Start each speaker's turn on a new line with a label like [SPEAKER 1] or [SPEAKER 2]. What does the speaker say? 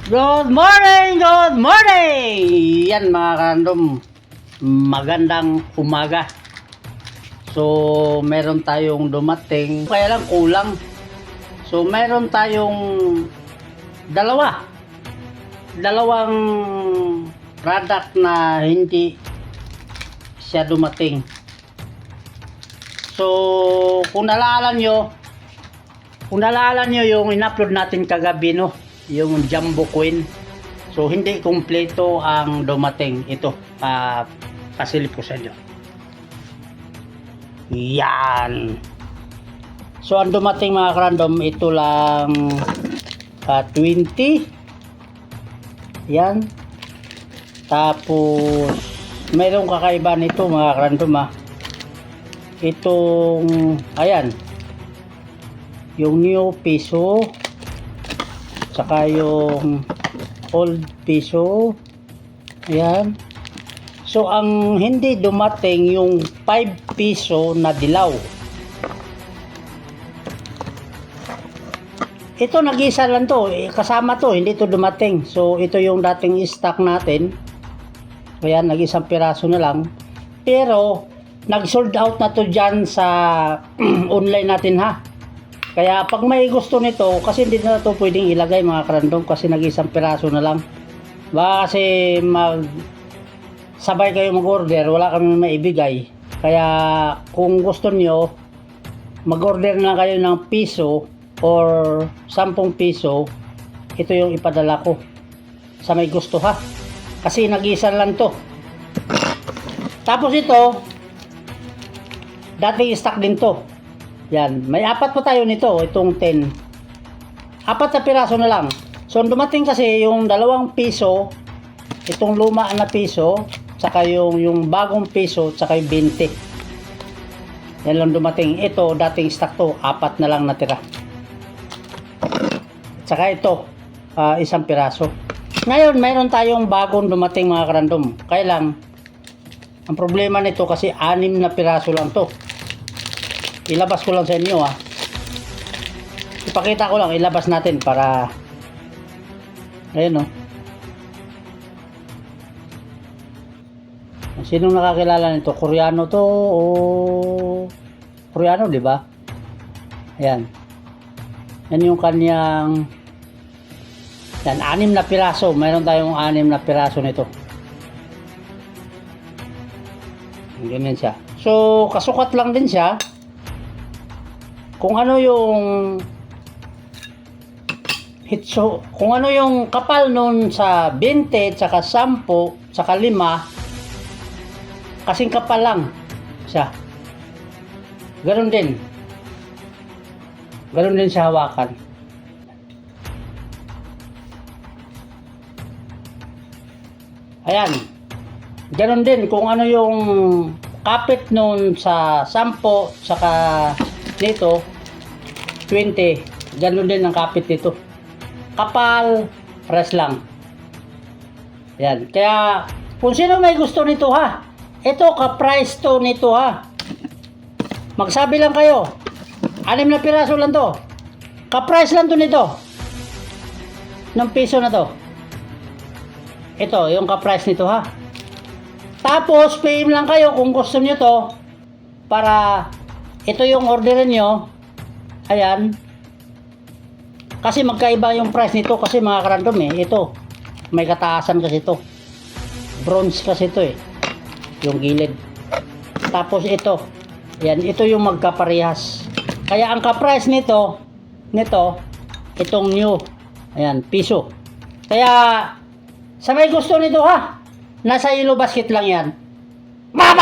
[SPEAKER 1] Good morning! Good morning! Yan mga karandom, magandang umaga. So, meron tayong dumating, kaya lang kulang. So, meron tayong dalawang product na hindi siya dumating. So, kung naalala nyo yung in-upload natin kagabi, no? Yung Jumbo Queen. So, hindi kumpleto ang dumating. Ito, pasilip ko sa inyo. Yan. So, ang dumating mga karandom, ito lang 20. Yan. Tapos, mayroong kakaiba nito mga karandom, itong, ayan, yung new piso, saka yung old piso. Ayan. So, ang hindi dumating yung 5 piso na dilaw. Ito, nag-isa lang to. Kasama to, hindi to dumating. So, ito yung dating stock natin. Ayan, nag-isang piraso na lang. Pero, nag-sold out na to dyan sa online natin, ha. Kaya pag may gusto nito, kasi hindi na ito pwedeng ilagay mga karandom kasi nag-isang piraso na lang. Baka kasi sabay kayo mag-order, wala kami maibigay. Kaya kung gusto nyo, mag-order na kayo ng piso or 10 piso, ito yung ipadala ko sa may gusto, ha. Kasi nag-isa lang to. Tapos ito, dating stock din to. Yan, may 4 pa tayo nito, itong 10. 4 na piraso na lang. So, dumating kasi yung 2 piso, itong luma na piso, saka yung bagong piso, saka yung 20. Yan lang dumating. Ito, dating stock to, 4 na lang natira. Saka ito, 1 piraso. Ngayon, mayroon tayong bagong dumating mga karandom. Kaya lang, ang problema nito kasi 6 na piraso lang to. Ilabas ko lang sa inyo, ha. Ipakita ko lang, ilabas natin para ayun, no. Sinong nakakilala nito? Koreano to o Koreano, di ba? Ayan. Yan yung kanyang, yan, 6 na piraso. Mayroon tayong 6 na piraso nito. Ganyan siya. So, kasukat lang din siya. Kung ano yung kung ano yung kapal nun sa 20, tsaka 10, tsaka 5, kasing kapal lang siya. Ganon din siya hawakan. Ayan, ganon din kung ano yung kapit nun sa 10, tsaka nito 20, ganoon din ang kapit nito. Kapal, press lang. Yan. Kaya kung sino may gusto nito, ha, ito ka-price to nito, ha. Magsabi lang kayo, 6 na piraso lang to, ka-price lang to nito ng piso na to. Ito yung ka-price nito, ha. Tapos PM lang kayo kung gusto niyo to, para ito yung orderin nyo. Ayan. Kasi magkaiba yung price nito kasi mga karandom, ito may kataasan kasi ito, bronze kasi ito, yung gilid. Tapos ito, ayan, ito yung magkaparehas. Kaya ang ka-price nito itong new, ayan, piso. Kaya sa may gusto nito, ha, nasa yellow basket lang yan. Mama!